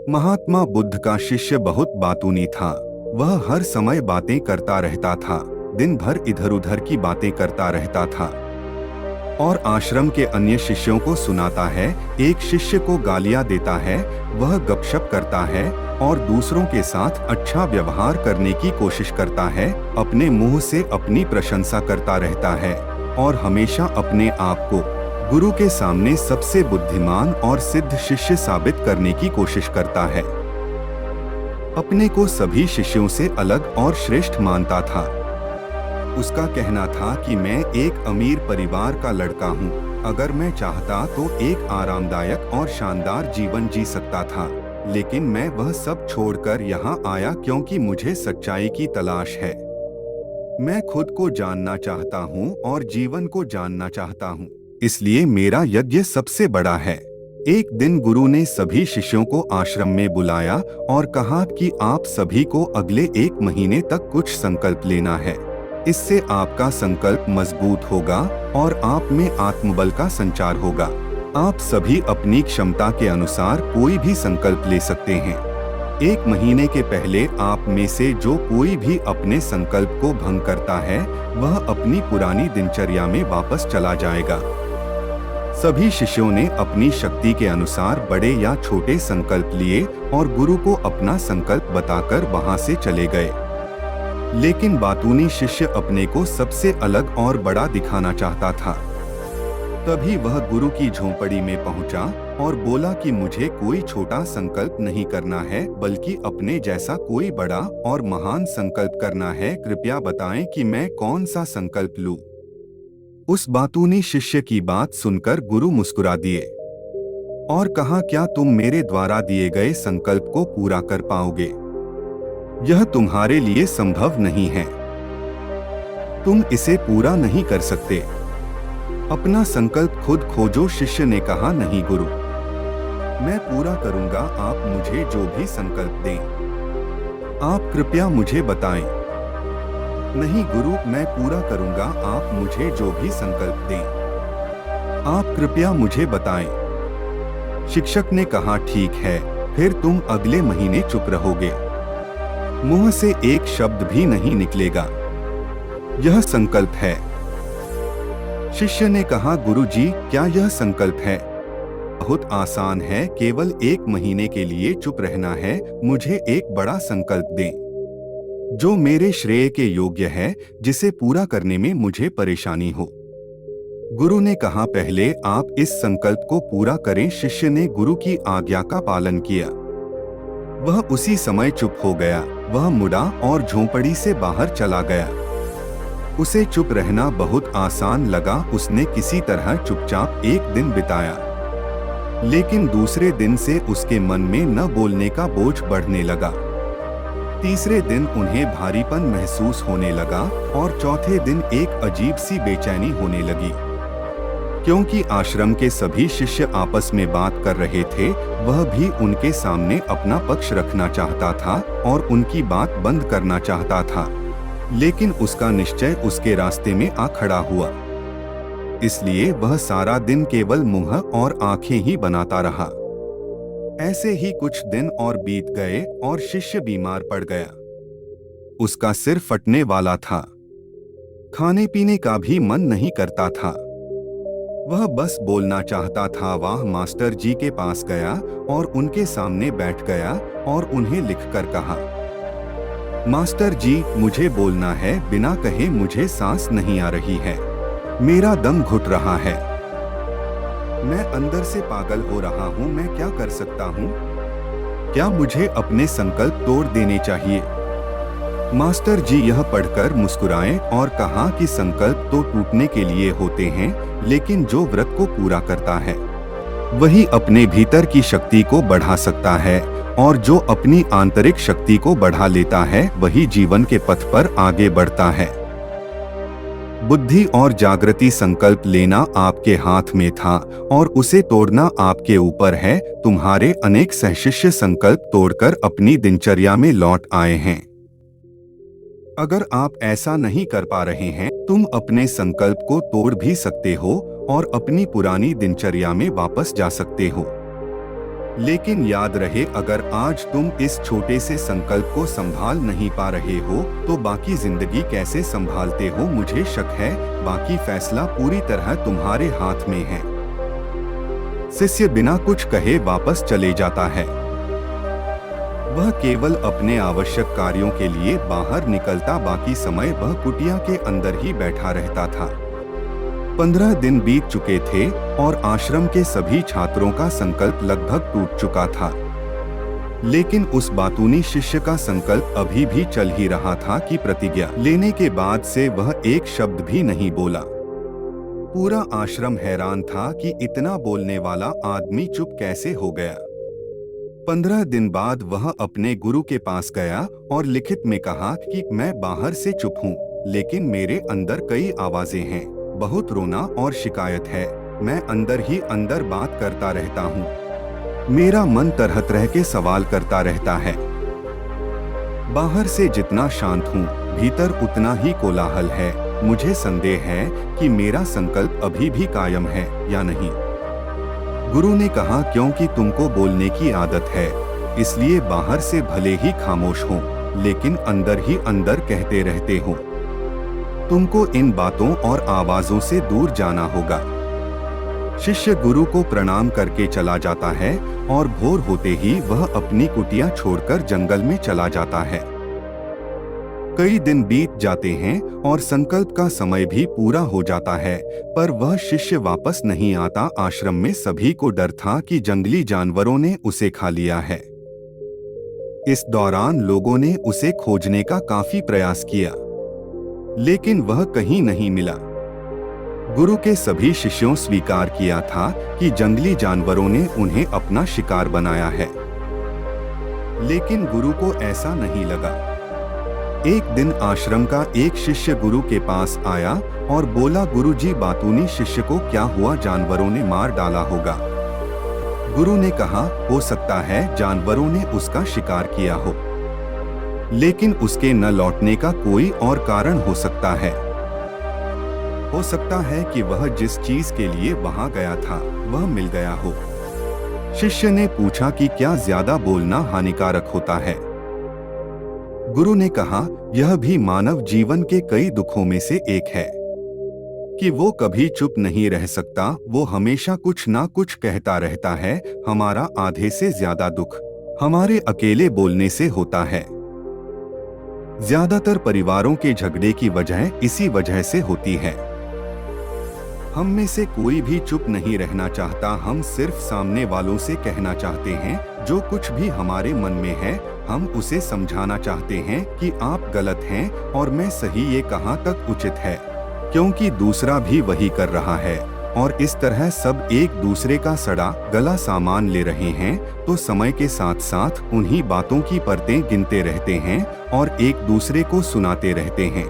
महात्मा बुद्ध का शिष्य बहुत बातूनी था। वह हर समय बातें करता रहता था, दिन भर इधर उधर की बातें करता रहता था और आश्रम के अन्य शिष्यों को सुनाता है। एक शिष्य को गालियां देता है, वह गपशप करता है और दूसरों के साथ अच्छा व्यवहार करने की कोशिश करता है, अपने मुंह से अपनी प्रशंसा करता रहता है और हमेशा अपने आप को गुरु के सामने सबसे बुद्धिमान और सिद्ध शिष्य साबित करने की कोशिश करता है। अपने को सभी शिष्यों से अलग और श्रेष्ठ मानता था। उसका कहना था कि मैं एक अमीर परिवार का लड़का हूँ। अगर मैं चाहता तो एक आरामदायक और शानदार जीवन जी सकता था, लेकिन मैं वह सब छोड़कर यहाँ आया क्योंकि मुझे सच्चाई की तलाश है। मैं खुद को जानना चाहता हूँ और जीवन को जानना चाहता हूँ, इसलिए मेरा यज्ञ सबसे बड़ा है। एक दिन गुरु ने सभी शिष्यों को आश्रम में बुलाया और कहा कि आप सभी को अगले 1 महीने तक कुछ संकल्प लेना है। इससे आपका संकल्प मजबूत होगा और आप में आत्मबल का संचार होगा। आप सभी अपनी क्षमता के अनुसार कोई भी संकल्प ले सकते हैं। 1 महीने के पहले आप में से जो कोई भी अपने संकल्प को भंग करता है, वह अपनी पुरानी दिनचर्या में वापस चला जाएगा। सभी शिष्यों ने अपनी शक्ति के अनुसार बड़े या छोटे संकल्प लिए और गुरु को अपना संकल्प बताकर वहां से चले गए। लेकिन बातूनी शिष्य अपने को सबसे अलग और बड़ा दिखाना चाहता था। तभी वह गुरु की झोंपड़ी में पहुंचा और बोला कि मुझे कोई छोटा संकल्प नहीं करना है, बल्कि अपने जैसा कोई बड़ा और महान संकल्प करना है। कृपया बताएं कि मैं कौन सा संकल्प लूं। उस बातूनी शिष्य की बात सुनकर गुरु मुस्कुरा दिए और कहा, क्या तुम मेरे द्वारा दिए गए संकल्प को पूरा कर पाओगे? यह तुम्हारे लिए संभव नहीं है। तुम इसे पूरा नहीं कर सकते। अपना संकल्प खुद खोजो। शिष्य ने कहा, नहीं गुरु, मैं पूरा करूंगा, आप मुझे जो भी संकल्प दें। आप कृपया मुझे बताएं। नहीं गुरु, मैं पूरा करूंगा, आप मुझे जो भी संकल्प दें। आप कृपया मुझे बताएं। शिक्षक ने कहा, ठीक है, फिर तुम अगले महीने चुप रहोगे। मुंह से एक शब्द भी नहीं निकलेगा। यह संकल्प है। शिष्य ने कहा, गुरुजी, क्या यह संकल्प है? बहुत आसान है, केवल 1 महीने के लिए चुप रहना है। मुझे एक बड़ा संकल्प दें जो मेरे श्रेय के योग्य है, जिसे पूरा करने में मुझे परेशानी हो। गुरु ने कहा, पहले आप इस संकल्प को पूरा करें। शिष्य ने गुरु की आज्ञा का पालन किया। वह उसी समय चुप हो गया। वह मुड़ा और झोंपड़ी से बाहर चला गया। उसे चुप रहना बहुत आसान लगा। उसने किसी तरह चुपचाप 1 दिन बिताया, लेकिन दूसरे दिन से उसके मन में न बोलने का बोझ बढ़ने लगा। तीसरे दिन उन्हें भारीपन महसूस होने लगा और चौथे दिन एक अजीब सी बेचैनी होने लगी, क्योंकि आश्रम के सभी शिष्य आपस में बात कर रहे थे। वह भी उनके सामने अपना पक्ष रखना चाहता था और उनकी बात बंद करना चाहता था, लेकिन उसका निश्चय उसके रास्ते में आ खड़ा हुआ। इसलिए वह सारा दिन केवल मुंह और आंखें ही बनाता रहा। ऐसे ही कुछ दिन और बीत गए और शिष्य बीमार पड़ गया। उसका सिर फटने वाला था। खाने पीने का भी मन नहीं करता था। वह बस बोलना चाहता था। वह मास्टर जी के पास गया और उनके सामने बैठ गया और उन्हें लिखकर कहा, मास्टर जी, मुझे बोलना है। बिना कहे मुझे सांस नहीं आ रही है। मेरा दम घुट रहा है। मैं अंदर से पागल हो रहा हूँ। मैं क्या कर सकता हूँ? क्या मुझे अपने संकल्प तोड़ देने चाहिए? मास्टर जी यह पढ़कर मुस्कुराए और कहा कि संकल्प तो टूटने के लिए होते हैं, लेकिन जो व्रत को पूरा करता है वही अपने भीतर की शक्ति को बढ़ा सकता है, और जो अपनी आंतरिक शक्ति को बढ़ा लेता है वही जीवन के पथ पर आगे बढ़ता है। बुद्धि और जागृति संकल्प लेना आपके हाथ में था और उसे तोड़ना आपके ऊपर है। तुम्हारे अनेक सहशिष्य संकल्प तोड़कर अपनी दिनचर्या में लौट आए हैं। अगर आप ऐसा नहीं कर पा रहे हैं, तुम अपने संकल्प को तोड़ भी सकते हो और अपनी पुरानी दिनचर्या में वापस जा सकते हो। लेकिन याद रहे, अगर आज तुम इस छोटे से संकल्प को संभाल नहीं पा रहे हो तो बाकी जिंदगी कैसे संभालते हो? मुझे शक है बाकी फैसला पूरी तरह तुम्हारे हाथ में है। शिष्य बिना कुछ कहे वापस चले जाता है। वह केवल अपने आवश्यक कार्यों के लिए बाहर निकलता, बाकी समय वह कुटिया के अंदर ही बैठा रहता था। 15 दिन बीत चुके थे और आश्रम के सभी छात्रों का संकल्प लगभग टूट चुका था, लेकिन उस बातूनी शिष्य का संकल्प अभी भी चल ही रहा था कि प्रतिज्ञा लेने के बाद से वह एक शब्द भी नहीं बोला। पूरा आश्रम हैरान था कि इतना बोलने वाला आदमी चुप कैसे हो गया। 15 दिन बाद वह अपने गुरु के पास गया और लिखित में कहा कि मैं बाहर से चुप हूँ, लेकिन मेरे अंदर कई आवाजें हैं, बहुत रोना और शिकायत है। मैं अंदर ही अंदर बात करता रहता हूँ। मेरा मन तरह तरह के सवाल करता रहता है। बाहर से जितना शांत हूँ, भीतर उतना ही कोलाहल है। मुझे संदेह है कि मेरा संकल्प अभी भी कायम है या नहीं। गुरु ने कहा, क्योंकि तुमको बोलने की आदत है, इसलिए बाहर से भले ही खामोश हो, लेकिन अंदर ही अंदर कहते रहते हो। तुमको इन बातों और आवाजों से दूर जाना होगा। शिष्य गुरु को प्रणाम करके चला जाता है और भोर होते ही वह अपनी कुटिया छोड़कर जंगल में चला जाता है। कई दिन बीत जाते हैं और संकल्प का समय भी पूरा हो जाता है, पर वह शिष्य वापस नहीं आता। आश्रम में सभी को डर था कि जंगली जानवरों ने उसे खा लिया है। इस दौरान लोगों ने उसे खोजने का काफी प्रयास किया, लेकिन वह कहीं नहीं मिला। गुरु के सभी शिष्यों स्वीकार किया था कि जंगली जानवरों ने उन्हें अपना शिकार बनाया है, लेकिन गुरु को ऐसा नहीं लगा। एक दिन आश्रम का एक शिष्य गुरु के पास आया और बोला, गुरुजी, बातूनी शिष्य को क्या हुआ? जानवरों ने मार डाला होगा। गुरु ने कहा, हो सकता है जानवरों ने उसका शिकार किया हो, लेकिन उसके न लौटने का कोई और कारण हो सकता है। हो सकता है कि वह जिस चीज के लिए वहां गया था वह मिल गया हो। शिष्य ने पूछा कि क्या ज्यादा बोलना हानिकारक होता है? गुरु ने कहा, यह भी मानव जीवन के कई दुखों में से एक है कि वो कभी चुप नहीं रह सकता। वो हमेशा कुछ ना कुछ कहता रहता है। हमारा आधे से ज्यादा दुख हमारे अकेले बोलने से होता है। ज्यादातर परिवारों के झगड़े की वजह इसी वजह से होती है। हम में से कोई भी चुप नहीं रहना चाहता। हम सिर्फ सामने वालों से कहना चाहते हैं जो कुछ भी हमारे मन में है। हम उसे समझाना चाहते हैं कि आप गलत हैं और मैं सही। ये कहाँ तक उचित है, क्योंकि दूसरा भी वही कर रहा है और इस तरह सब एक दूसरे का सड़ा गला सामान ले रहे हैं, तो समय के साथ साथ उन्हीं बातों की परतें गिनते रहते हैं और एक दूसरे को सुनाते रहते हैं।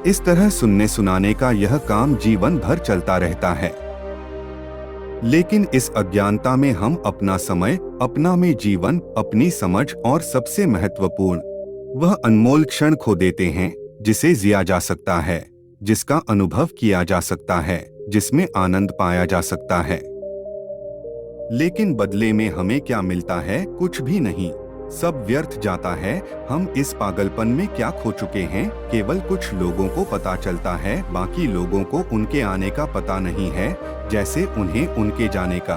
इस तरह सुनने सुनाने का यह काम जीवन भर चलता रहता है, लेकिन इस अज्ञानता में हम अपना समय, अपना में जीवन, अपनी समझ और सबसे महत्वपूर्ण वह अनमोल क्षण खो देते हैं जिसे जिया जा सकता है, जिसका अनुभव किया जा सकता है, जिसमें आनंद पाया जा सकता है। लेकिन बदले में हमें क्या मिलता है? कुछ भी नहीं। सब व्यर्थ जाता है। हम इस पागलपन में क्या खो चुके हैं? केवल कुछ लोगों को पता चलता है, बाकी लोगों को उनके आने का पता नहीं है, जैसे उन्हें उनके जाने का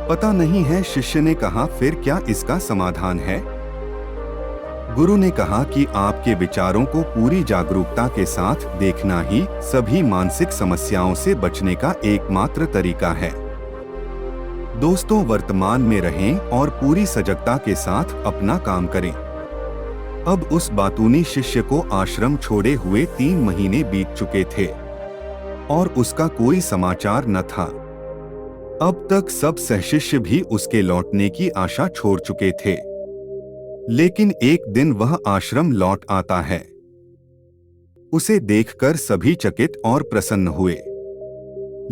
पता नहीं है। शिष्य ने कहा, फिर क्या इसका समाधान है? गुरु ने कहा कि आपके विचारों को पूरी जागरूकता के साथ देखना ही सभी मानसिक समस्याओं से बचने का एकमात्र तरीका है। दोस्तों, वर्तमान में रहें और पूरी सजगता के साथ अपना काम करें। अब उस बातूनी शिष्य को आश्रम छोड़े हुए 3 महीने बीत चुके थे और उसका कोई समाचार न था। अब तक सब सहशिष्य भी उसके लौटने की आशा छोड़ चुके थे, लेकिन एक दिन वह आश्रम लौट आता है। उसे देखकर सभी चकित और प्रसन्न हुए,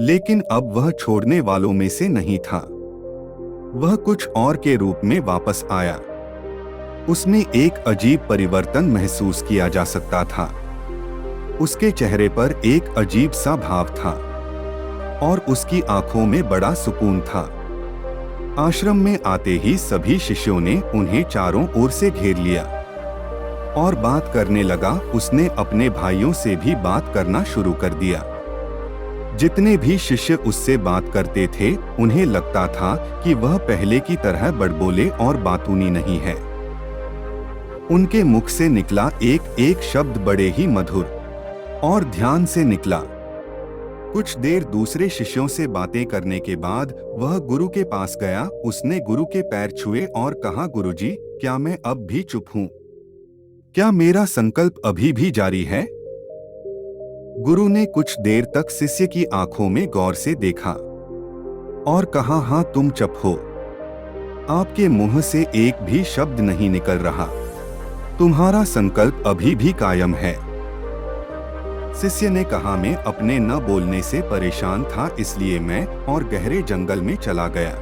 लेकिन अब वह छोड़ने वालों में से नहीं था। वह कुछ और के रूप में वापस आया। उसने एक अजीब परिवर्तन महसूस किया जा सकता था। उसके चेहरे पर एक अजीब सा भाव था और उसकी आंखों में बड़ा सुकून था। आश्रम में आते ही सभी शिष्यों ने उन्हें चारों ओर से घेर लिया और बात करने लगा। उसने अपने भाइयों से भी बात करना शुरू कर दिया। जितने भी शिष्य उससे बात करते थे, उन्हें लगता था कि वह पहले की तरह बड़बोले और बातूनी नहीं है। उनके मुख से निकला एक एक शब्द बड़े ही मधुर और ध्यान से निकला। कुछ देर दूसरे शिष्यों से बातें करने के बाद वह गुरु के पास गया। उसने गुरु के पैर छुए और कहा, गुरुजी, क्या मैं अब भी चुप हूँ? क्या मेरा संकल्प अभी भी जारी है? गुरु ने कुछ देर तक शिष्य की आंखों में गौर से देखा और कहा, हाँ, तुम चुप हो। आपके मुंह से एक भी शब्द नहीं निकल रहा। तुम्हारा संकल्प अभी भी कायम है। शिष्य ने कहा, मैं अपने न बोलने से परेशान था, इसलिए मैं और गहरे जंगल में चला गया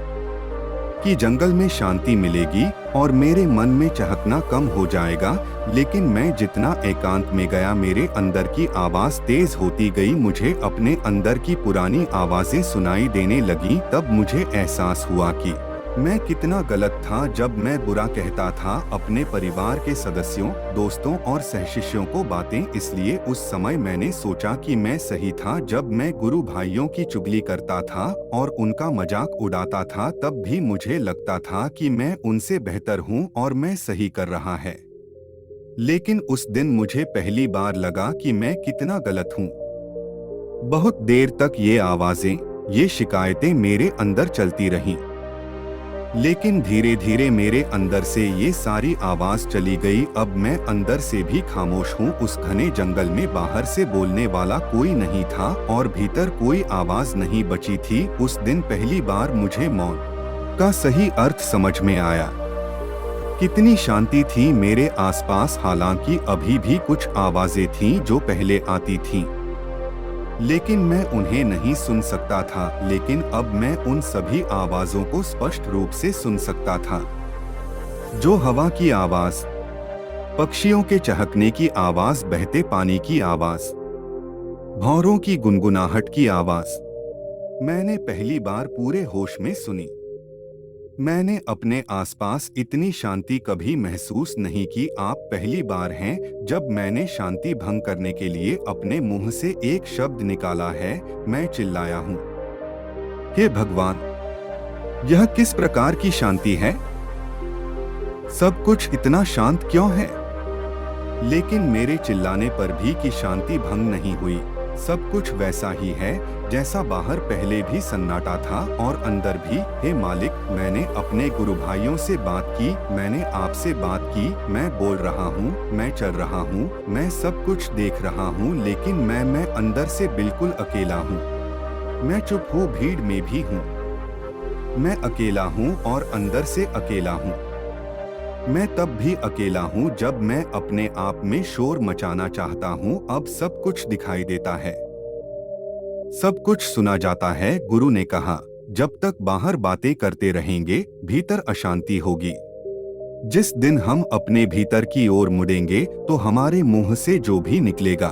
कि जंगल में शांति मिलेगी और मेरे मन में चहकना कम हो जाएगा। लेकिन मैं जितना एकांत में गया, मेरे अंदर की आवाज तेज होती गई। मुझे अपने अंदर की पुरानी आवाजें सुनाई देने लगी। तब मुझे एहसास हुआ कि मैं कितना गलत था जब मैं बुरा कहता था अपने परिवार के सदस्यों, दोस्तों और सहशिष्यों को बातें। इसलिए उस समय मैंने सोचा कि मैं सही था। जब मैं गुरु भाइयों की चुगली करता था और उनका मजाक उड़ाता था, तब भी मुझे लगता था कि मैं उनसे बेहतर हूँ और मैं सही कर रहा है। लेकिन उस दिन मुझे पहली बार लगा कि मैं कितना गलत हूँ। बहुत देर तक ये आवाजें, ये शिकायतें मेरे अंदर चलती रहीं। लेकिन धीरे धीरे मेरे अंदर से ये सारी आवाज चली गई। अब मैं अंदर से भी खामोश हूँ। उस घने जंगल में बाहर से बोलने वाला कोई नहीं था और भीतर कोई आवाज नहीं बची थी। उस दिन पहली बार मुझे मौन का सही अर्थ समझ में आया। कितनी शांति थी मेरे आसपास। हालांकि अभी भी कुछ आवाजें थीं जो पहले आती थीं, लेकिन मैं उन्हें नहीं सुन सकता था। लेकिन अब मैं उन सभी आवाजों को स्पष्ट रूप से सुन सकता था। जो हवा की आवाज, पक्षियों के चहकने की आवाज, बहते पानी की आवाज, भौरों की गुनगुनाहट की आवाज मैंने पहली बार पूरे होश में सुनी। मैंने अपने आसपास इतनी शांति कभी महसूस नहीं की। आप पहली बार हैं जब मैंने शांति भंग करने के लिए अपने मुंह से एक शब्द निकाला है। मैं चिल्लाया हूँ, हे भगवान, यह किस प्रकार की शांति है? सब कुछ इतना शांत क्यों है? लेकिन मेरे चिल्लाने पर भी की शांति भंग नहीं हुई। सब कुछ वैसा ही है जैसा बाहर पहले भी सन्नाटा था और अंदर भी। हे मालिक, मैंने अपने गुरु भाइयों से बात की, मैंने आपसे बात की। मैं बोल रहा हूँ, मैं चल रहा हूँ, मैं सब कुछ देख रहा हूँ, लेकिन मैं अंदर से बिल्कुल अकेला हूँ। मैं चुप हूँ, भीड़ में भी हूँ। मैं अकेला हूँ और अंदर से अकेला हूँ। मैं तब भी अकेला हूँ जब मैं अपने आप में शोर मचाना चाहता हूँ। अब सब कुछ दिखाई देता है, सब कुछ सुना जाता है। गुरु ने कहा, जब तक बाहर बातें करते रहेंगे, भीतर अशांति होगी। जिस दिन हम अपने भीतर की ओर मुड़ेंगे तो हमारे मुंह से जो भी निकलेगा,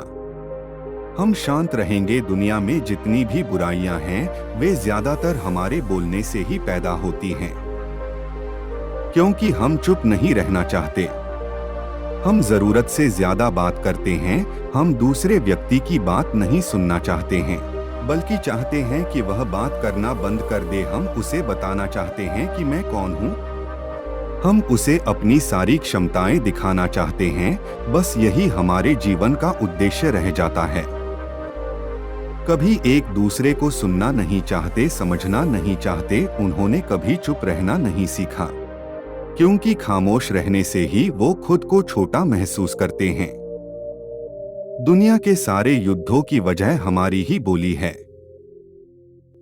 हम शांत रहेंगे। दुनिया में जितनी भी बुराइयां हैं, वे ज्यादातर हमारे बोलने से ही पैदा होती हैं, क्योंकि हम चुप नहीं रहना चाहते। हम जरूरत से ज्यादा बात करते हैं। हम दूसरे व्यक्ति की बात नहीं सुनना चाहते हैं, बल्कि चाहते हैं कि वह बात करना बंद कर दे। हम उसे बताना चाहते हैं कि मैं कौन हूँ। हम उसे अपनी सारी क्षमताएं दिखाना चाहते हैं। बस यही हमारे जीवन का उद्देश्य रह जाता है। कभी एक दूसरे को सुनना नहीं चाहते, समझना नहीं चाहते। उन्होंने कभी चुप रहना नहीं सीखा, क्योंकि खामोश रहने से ही वो खुद को छोटा महसूस करते हैं। दुनिया के सारे युद्धों की वजह हमारी ही बोली है।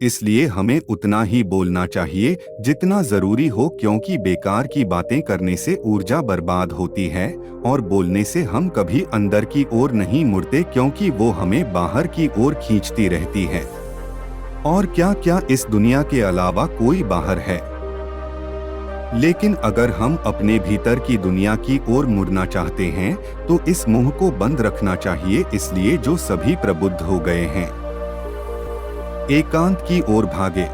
इसलिए हमें उतना ही बोलना चाहिए जितना जरूरी हो, क्योंकि बेकार की बातें करने से ऊर्जा बर्बाद होती है और बोलने से हम कभी अंदर की ओर नहीं मुड़ते, क्योंकि वो हमें बाहर की ओर खींचती रहती है। और क्या क्या इस दुनिया के अलावा कोई बाहर है? लेकिन अगर हम अपने भीतर की दुनिया की ओर मुड़ना चाहते हैं तो इस मुंह को बंद रखना चाहिए। इसलिए जो सभी प्रबुद्ध हो गए हैं, एकांत की ओर भागे,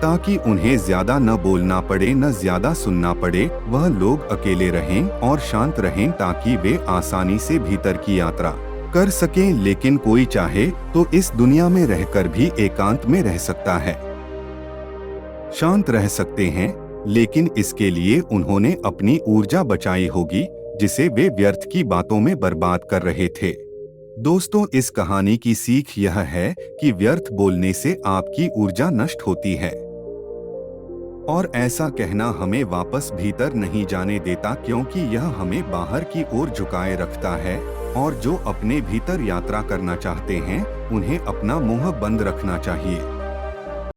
ताकि उन्हें ज्यादा न बोलना पड़े न ज्यादा सुनना पड़े। वह लोग अकेले रहें और शांत रहें ताकि वे आसानी से भीतर की यात्रा कर सकें। लेकिन कोई चाहे तो इस दुनिया में रहकर भी एकांत में रह सकता है, शांत रह सकते हैं, लेकिन इसके लिए उन्होंने अपनी ऊर्जा बचाई होगी जिसे वे व्यर्थ की बातों में बर्बाद कर रहे थे। दोस्तों, इस कहानी की सीख यह है कि व्यर्थ बोलने से आपकी ऊर्जा नष्ट होती है और ऐसा कहना हमें वापस भीतर नहीं जाने देता, क्योंकि यह हमें बाहर की ओर झुकाए रखता है। और जो अपने भीतर यात्रा करना चाहते हैं उन्हें अपना मुंह बंद रखना चाहिए।